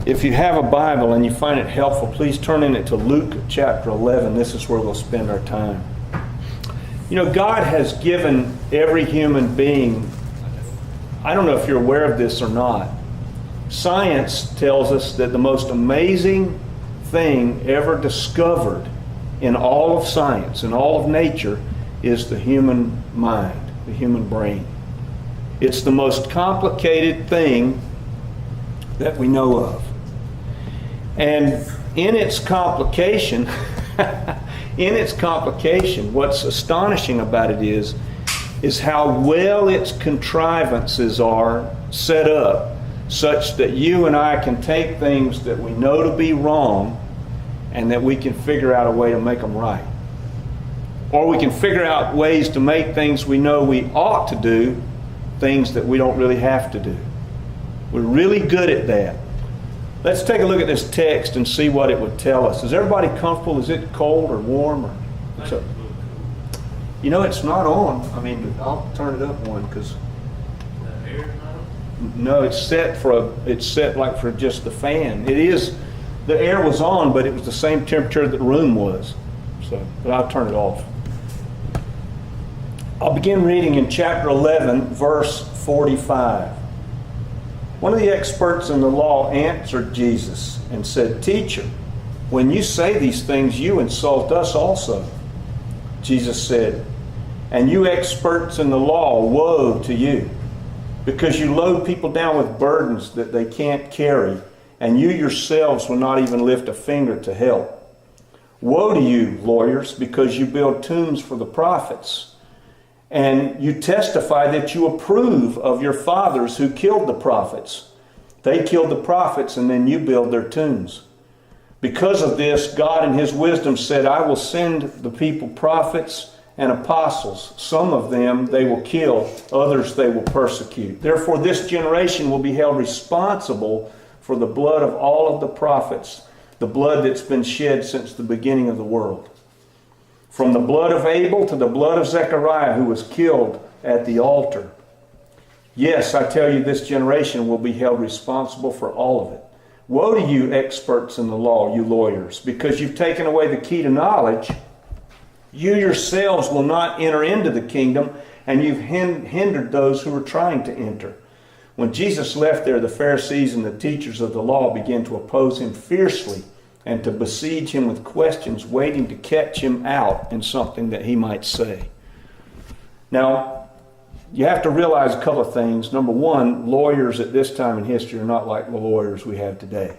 If you have a Bible and you find it helpful, please turn in it to Luke chapter 11. This is where we'll spend our time. You know, God has given every human being, I don't know if you're aware of this or not, science tells us that the most amazing thing ever discovered in all of science, in all of nature, is the human mind, the human brain. It's the most complicated thing that we know of. And in its complication, what's astonishing about it is how well its contrivances are set up such that you and I can take things that we know to be wrong and that we can figure out a way to make them right. Or we can figure out ways to make things we know we ought to do, things that we don't really have to do. We're really good at that. Let's take a look at this text and see what it would tell us. Is everybody comfortable? Is it cold or warm? Or so? You know, it's not on. I mean, I'll turn it up one because. The air's not on? No, it's set like for just the fan. It is. The air was on, but it was the same temperature that the room was. So, but I'll turn it off. I'll begin reading in chapter 11, verse 45. One of the experts in the law answered Jesus and said, "Teacher, when you say these things, you insult us also." Jesus said, "And you experts in the law, woe to you, because you load people down with burdens that they can't carry, and you yourselves will not even lift a finger to help. Woe to you, lawyers, because you build tombs for the prophets, and you testify that you approve of your fathers who killed the prophets. They killed the prophets, and then you build their tombs. Because of this, God in His wisdom said, I will send the people prophets and apostles. Some of them they will kill, others they will persecute. Therefore, this generation will be held responsible for the blood of all of the prophets, the blood that's been shed since the beginning of the world. From the blood of Abel to the blood of Zechariah, who was killed at the altar. Yes, I tell you, this generation will be held responsible for all of it. Woe to you, experts in the law, you lawyers, because you've taken away the key to knowledge. You yourselves will not enter into the kingdom, and you've hindered those who are trying to enter." When Jesus left there, the Pharisees and the teachers of the law began to oppose Him fiercely and to besiege Him with questions, waiting to catch Him out in something that He might say. Now, you have to realize a couple of things. Number one, lawyers at this time in history are not like the lawyers we have today.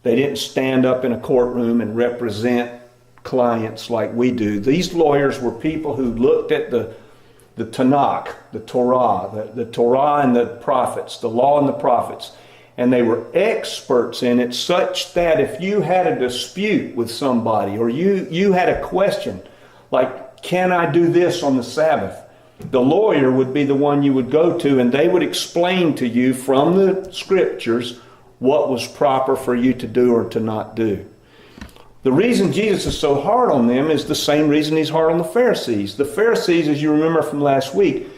They didn't stand up in a courtroom and represent clients like we do. These lawyers were people who looked at the Tanakh, the Torah, the Torah and the prophets, the law and the prophets, and they were experts in it, such that if you had a dispute with somebody or you had a question like, can I do this on the Sabbath? The lawyer would be the one you would go to, and they would explain to you from the scriptures what was proper for you to do or to not do. The reason Jesus is so hard on them is the same reason He's hard on the Pharisees. The Pharisees, as you remember from last week,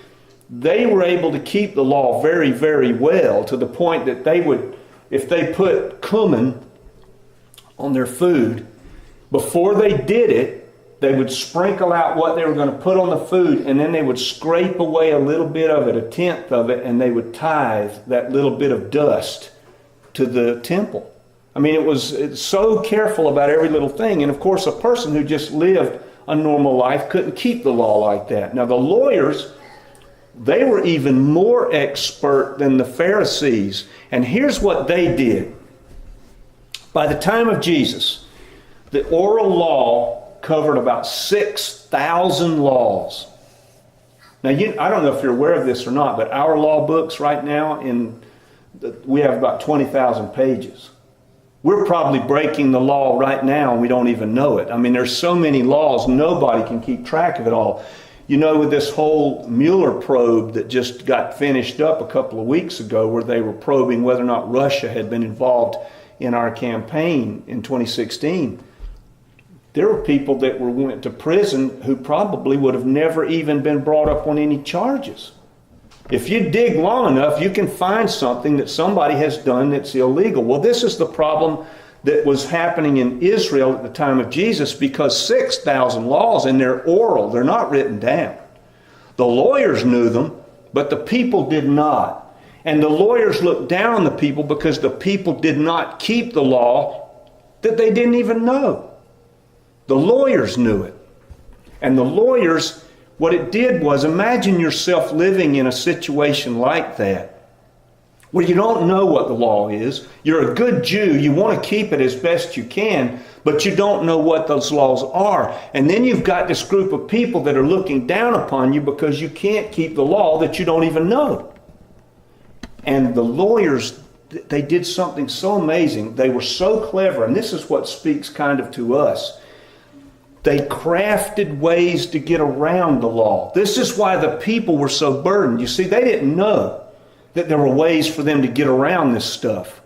they were able to keep the law very, very well, to the point that they would, if they put cumin on their food, before they did it, they would sprinkle out what they were going to put on the food, and then they would scrape away a little bit of it, a tenth of it, and they would tithe that little bit of dust to the temple. I mean, it's so careful about every little thing. And of course, a person who just lived a normal life couldn't keep the law like that. Now, the lawyers, they were even more expert than the Pharisees. And here's what they did. By the time of Jesus, the oral law covered about 6,000 laws. Now, I don't know if you're aware of this or not, but our law books right now, we have about 20,000 pages. We're probably breaking the law right now and we don't even know it. I mean, there's so many laws, nobody can keep track of it all. You know, with this whole Mueller probe that just got finished up a couple of weeks ago, where they were probing whether or not Russia had been involved in our campaign in 2016, there were people that went to prison who probably would have never even been brought up on any charges. If you dig long enough, you can find something that somebody has done that's illegal. Well, this is the problem that was happening in Israel at the time of Jesus, because 6,000 laws, and they're oral, they're not written down. The lawyers knew them, but the people did not. And the lawyers looked down on the people because the people did not keep the law that they didn't even know. The lawyers knew it. And the lawyers, what it did was, imagine yourself living in a situation like that, where you don't know what the law is. You're a good Jew. You want to keep it as best you can, but you don't know what those laws are. And then you've got this group of people that are looking down upon you because you can't keep the law that you don't even know. And the lawyers, they did something so amazing. They were so clever, and this is what speaks kind of to us. They crafted ways to get around the law. This is why the people were so burdened. You see, they didn't know that there were ways for them to get around this stuff.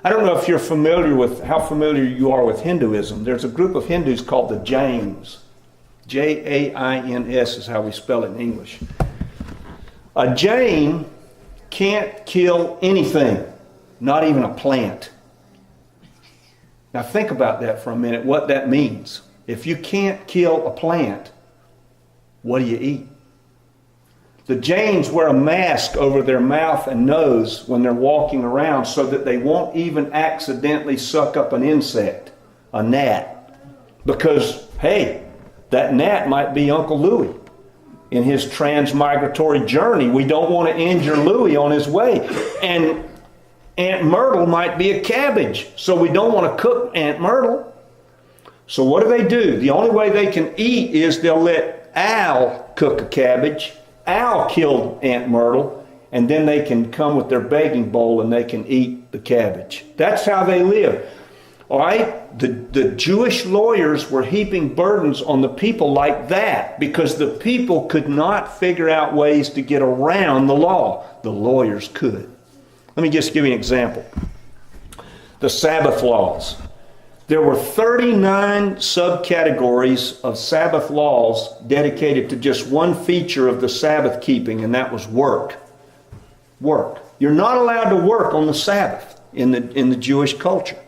I don't know if you're familiar with, how familiar you are with Hinduism. There's a group of Hindus called the Jains. Jains is how we spell it in English. A Jain can't kill anything, not even a plant. Now think about that for a minute, what that means. If you can't kill a plant, what do you eat? The Jains wear a mask over their mouth and nose when they're walking around so that they won't even accidentally suck up an insect, a gnat. Because, hey, that gnat might be Uncle Louie in his transmigratory journey. We don't want to injure Louie on his way. And Aunt Myrtle might be a cabbage, so we don't want to cook Aunt Myrtle. So what do? The only way they can eat is they'll let Al cook a cabbage. Al killed Aunt Myrtle, and then they can come with their begging bowl and they can eat the cabbage. That's how they live. All right? The Jewish lawyers were heaping burdens on the people like that because the people could not figure out ways to get around the law. The lawyers could. Let me just give you an example. The Sabbath laws. There were 39 subcategories of Sabbath laws dedicated to just one feature of the Sabbath keeping, and that was work. Work. You're not allowed to work on the Sabbath in the Jewish culture.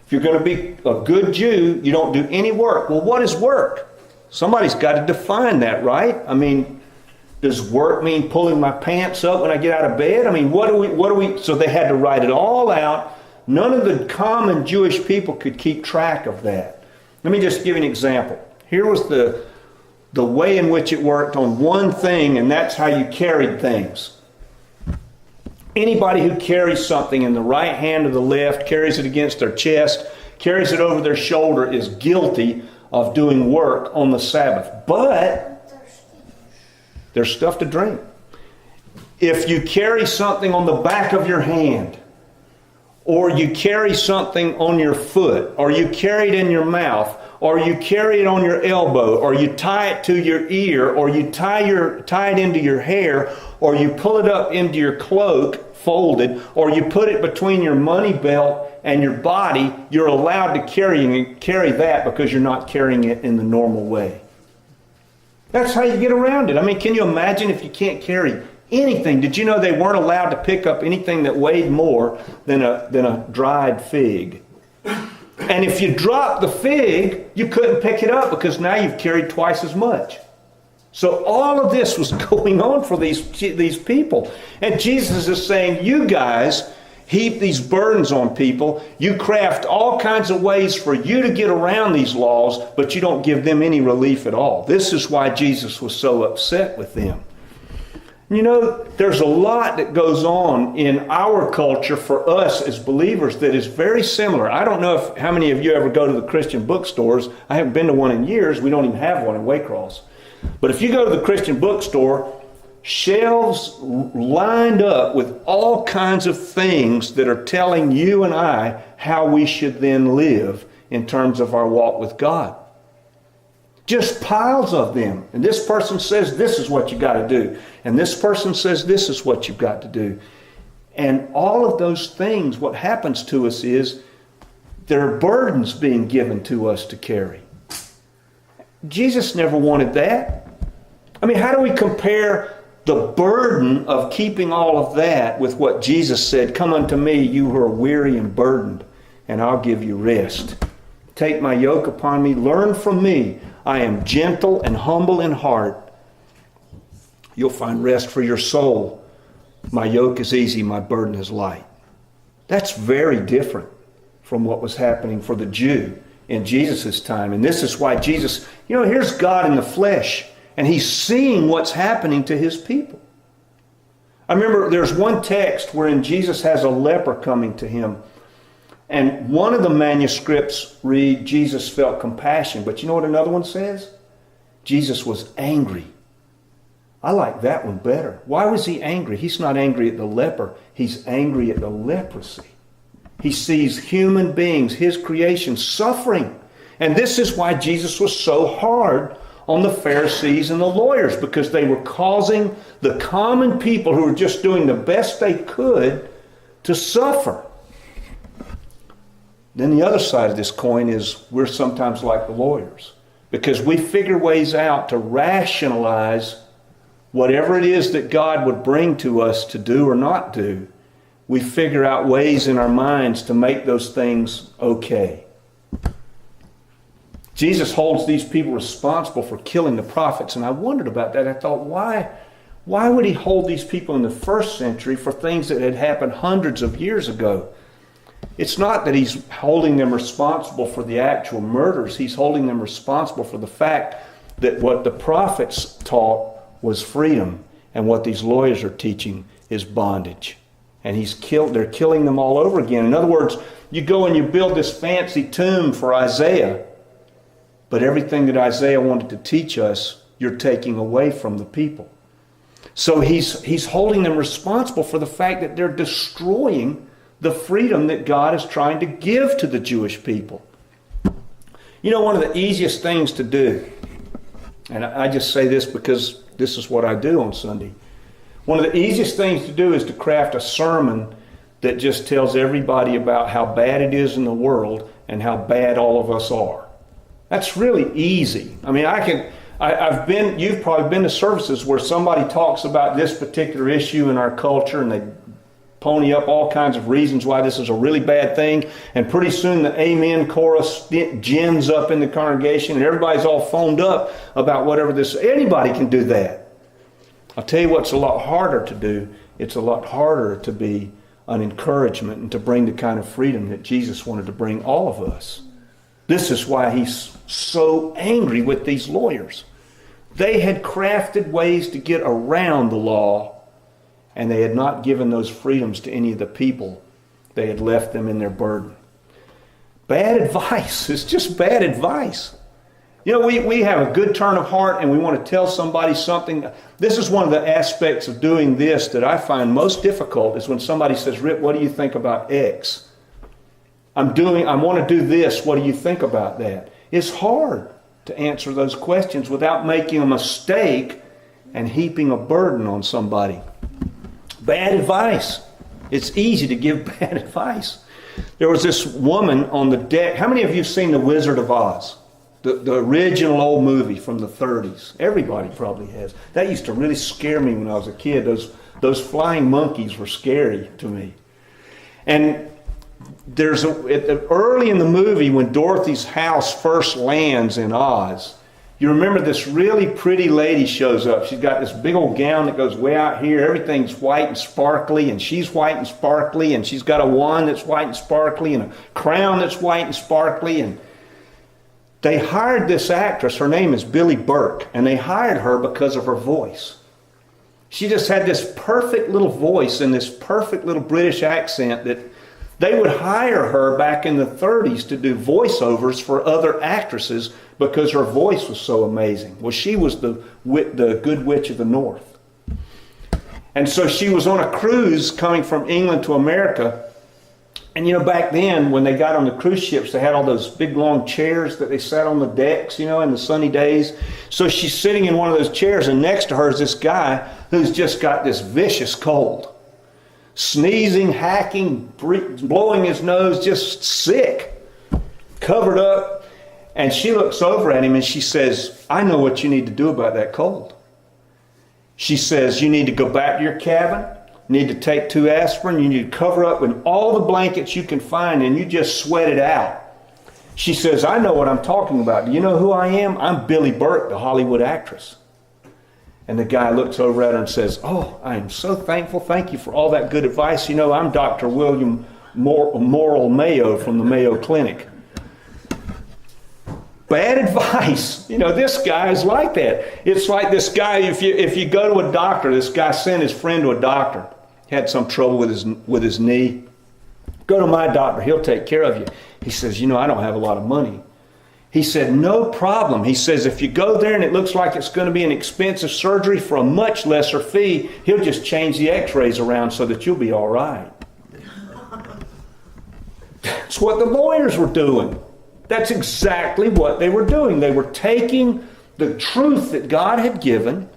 If you're going to be a good Jew, you don't do any work. Well, what is work? Somebody's got to define that, right? I mean, does work mean pulling my pants up when I get out of bed? I mean, what do we? So they had to write it all out. None of the common Jewish people could keep track of that. Let me just give you an example. Here was the way in which it worked on one thing, and that's how you carried things. Anybody who carries something in the right hand or the left, carries it against their chest, carries it over their shoulder, is guilty of doing work on the Sabbath. But there's stuff to drink. If you carry something on the back of your hand, or you carry something on your foot, or you carry it in your mouth, or you carry it on your elbow, or you tie it to your ear, or you tie it into your hair, or you pull it up into your cloak folded, or you put it between your money belt and your body, you're allowed to carry that because you're not carrying it in the normal way. That's how you get around it. I mean, can you imagine if you can't carry anything? Did you know they weren't allowed to pick up anything that weighed more than a dried fig? And if you dropped the fig, you couldn't pick it up because now you've carried twice as much. So all of this was going on for these people. And Jesus is saying, you guys heap these burdens on people. You craft all kinds of ways for you to get around these laws, but you don't give them any relief at all. This is why Jesus was so upset with them. You know, there's a lot that goes on in our culture for us as believers that is very similar. I don't know how many of you ever go to the Christian bookstores. I haven't been to one in years. We don't even have one in Waycross. But if you go to the Christian bookstore, shelves lined up with all kinds of things that are telling you and I how we should then live in terms of our walk with God. Just piles of them. And this person says this is what you got to do. And this person says this is what you've got to do. And all of those things, what happens to us is there are burdens being given to us to carry. Jesus never wanted that. I mean, how do we compare the burden of keeping all of that with what Jesus said, "Come unto me, you who are weary and burdened, and I'll give you rest. Take my yoke upon me, learn from me. I am gentle and humble in heart. You'll find rest for your soul. My yoke is easy, my burden is light." That's very different from what was happening for the Jew in Jesus' time. And this is why Jesus, here's God in the flesh, and he's seeing what's happening to his people. I remember there's one text wherein Jesus has a leper coming to him. And one of the manuscripts read, Jesus felt compassion. But you know what another one says? Jesus was angry. I like that one better. Why was he angry? He's not angry at the leper. He's angry at the leprosy. He sees human beings, his creation, suffering. And this is why Jesus was so hard on the Pharisees and the lawyers, because they were causing the common people who were just doing the best they could to suffer. Then the other side of this coin is we're sometimes like the lawyers, because we figure ways out to rationalize whatever it is that God would bring to us to do or not do. We figure out ways in our minds to make those things okay. Jesus holds these people responsible for killing the prophets, and I wondered about that. I thought, why would he hold these people in the first century for things that had happened hundreds of years ago? It's not that he's holding them responsible for the actual murders. He's holding them responsible for the fact that what the prophets taught was freedom, and what these lawyers are teaching is bondage. And they're killing them all over again. In other words, you go and you build this fancy tomb for Isaiah, but everything that Isaiah wanted to teach us, you're taking away from the people. So he's holding them responsible for the fact that they're destroying the freedom that God is trying to give to the Jewish people. One of the easiest things to do, and I just say this because this is what I do on Sunday. One of the easiest things to do is to craft a sermon that just tells everybody about how bad it is in the world and how bad all of us are. That's really easy. I mean, you've probably been to services where somebody talks about this particular issue in our culture, and they pony up all kinds of reasons why this is a really bad thing, and pretty soon the amen chorus gins up in the congregation, and everybody's all foamed up about whatever this. Anybody can do that. I'll tell you what's a lot harder to do. It's a lot harder to be an encouragement and to bring the kind of freedom that Jesus wanted to bring all of us. This is why he's so angry with these lawyers. They had crafted ways to get around the law, and they had not given those freedoms to any of the people. They had left them in their burden. Bad advice. It's just bad advice. We have a good turn of heart and we want to tell somebody something. This is one of the aspects of doing this that I find most difficult, is when somebody says, "Rip, what do you think about X? I want to do this. What do you think about that?" It's hard to answer those questions without making a mistake and heaping a burden on somebody. Bad advice. It's easy to give bad advice. There was this woman on the deck. How many of you have seen The Wizard of Oz? The original old movie from the 30s. Everybody probably has. That used to really scare me when I was a kid. Those flying monkeys were scary to me. And early in the movie, when Dorothy's house first lands in Oz, you remember this really pretty lady shows up. She's got this big old gown that goes way out here. Everything's white and sparkly, and she's white and sparkly, and she's got a wand that's white and sparkly, and a crown that's white and sparkly. And they hired this actress. Her name is Billie Burke, and they hired her because of her voice. She just had this perfect little voice and this perfect little British accent that they would hire her back in the 30s to do voiceovers for other actresses because her voice was so amazing. Well, she was the good witch of the north. And so she was on a cruise coming from England to America. And back then, when they got on the cruise ships, they had all those big long chairs that they sat on the decks, in the sunny days. So she's sitting in one of those chairs, and next to her is this guy who's just got this vicious cold. Sneezing, hacking, blowing his nose, just sick, covered up. And she looks over at him and she says, "I know what you need to do about that cold." She says, you need to go back to your cabin, you need to take 2 aspirin, you need to cover up in all the blankets you can find, and you just sweat it out. She says, I know what I'm talking about. Do you know who I am? I'm Billy Burke, the Hollywood actress. And the guy looks over at her and says, oh, I am so thankful. Thank you for all that good advice. You know, I'm Dr. William Morrill Mayo from the Mayo Clinic. Bad advice. You know, this guy is like that. It's like this guy, if you go to a doctor, this guy sent his friend to a doctor. He had some trouble with his knee. Go to my doctor. He'll take care of you. He says, you know, I don't have a lot of money. He said, no problem. He says, if you go there and it looks like it's going to be an expensive surgery for a much lesser fee, he'll just change the x-rays around so that you'll be all right. That's what the lawyers were doing. That's exactly what they were doing. They were taking the truth that God had given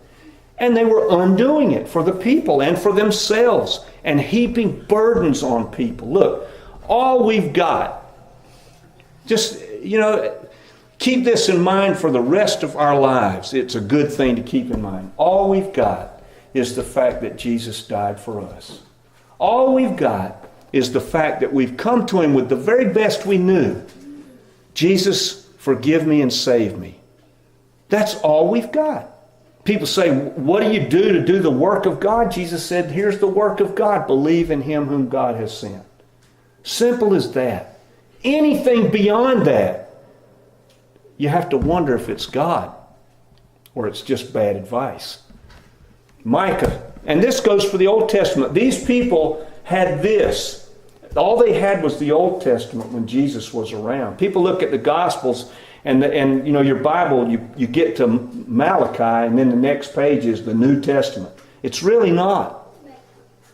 and they were undoing it for the people and for themselves and heaping burdens on people. Look, all we've got, just, you know, keep this in mind for the rest of our lives. It's a good thing to keep in mind. All we've got is the fact that Jesus died for us. All we've got is the fact that we've come to Him with the very best we knew. Jesus, forgive me and save me. That's all we've got. People say, what do you do to do the work of God? Jesus said, here's the work of God. Believe in Him whom God has sent. Simple as that. Anything beyond that, you have to wonder if it's God or it's just bad advice. Micah, and this goes for the Old Testament. These people had this. All they had was the Old Testament when Jesus was around. People look at the Gospels and you know, your Bible, you get to Malachi and then the next page is the New Testament. It's really not.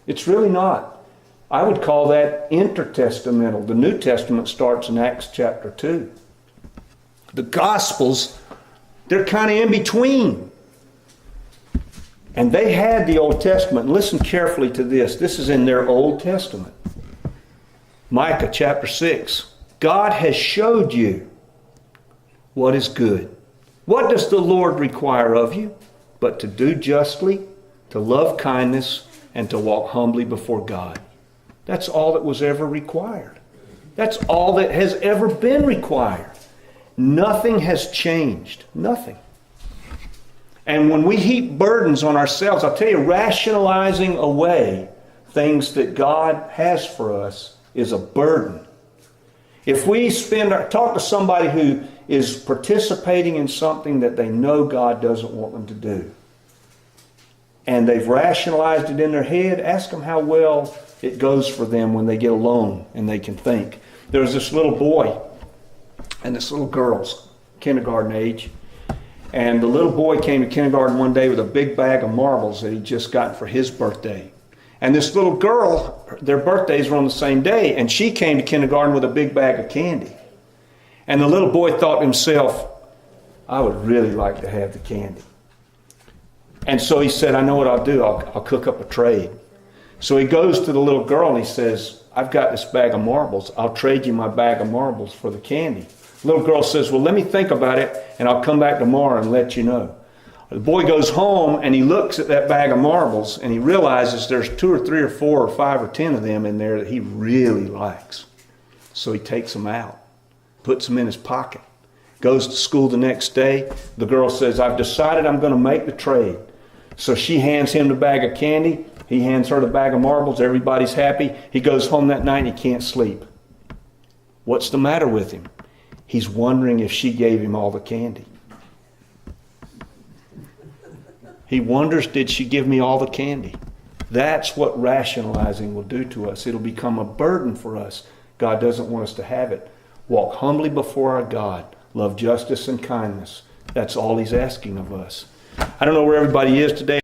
It's really not. I would call that intertestamental. The New Testament starts in Acts chapter 2. The Gospels, they're kind of in between. And they had the Old Testament. Listen carefully to this. This is in their Old Testament. Micah chapter 6. God has showed you what is good. What does the Lord require of you? But to do justly, to love kindness, and to walk humbly before God. That's all that was ever required. That's all that has ever been required. Nothing has changed. Nothing. And when we heap burdens on ourselves, I'll tell you, rationalizing away things that God has for us is a burden. If we talk to somebody who is participating in something that they know God doesn't want them to do, and they've rationalized it in their head, ask them how well it goes for them when they get alone and they can think. There was this little boy and this little girl's kindergarten age. And the little boy came to kindergarten one day with a big bag of marbles that he'd just gotten for his birthday. And this little girl, their birthdays were on the same day, and she came to kindergarten with a big bag of candy. And the little boy thought to himself, I would really like to have the candy. And so he said, I know what I'll do. I'll cook up a trade. So he goes to the little girl and he says, I've got this bag of marbles. I'll trade you my bag of marbles for the candy. The little girl says, well, let me think about it, and I'll come back tomorrow and let you know. The boy goes home, and he looks at that bag of marbles, and he realizes there's 2 or 3 or 4 or 5 or 10 of them in there that he really likes. So he takes them out, puts them in his pocket, goes to school the next day. The girl says, I've decided I'm going to make the trade. So she hands him the bag of candy. He hands her the bag of marbles. Everybody's happy. He goes home that night, and he can't sleep. What's the matter with him? He's wondering if she gave him all the candy. He wonders, did she give me all the candy? That's what rationalizing will do to us. It'll become a burden for us. God doesn't want us to have it. Walk humbly before our God. Love justice and kindness. That's all He's asking of us. I don't know where everybody is today.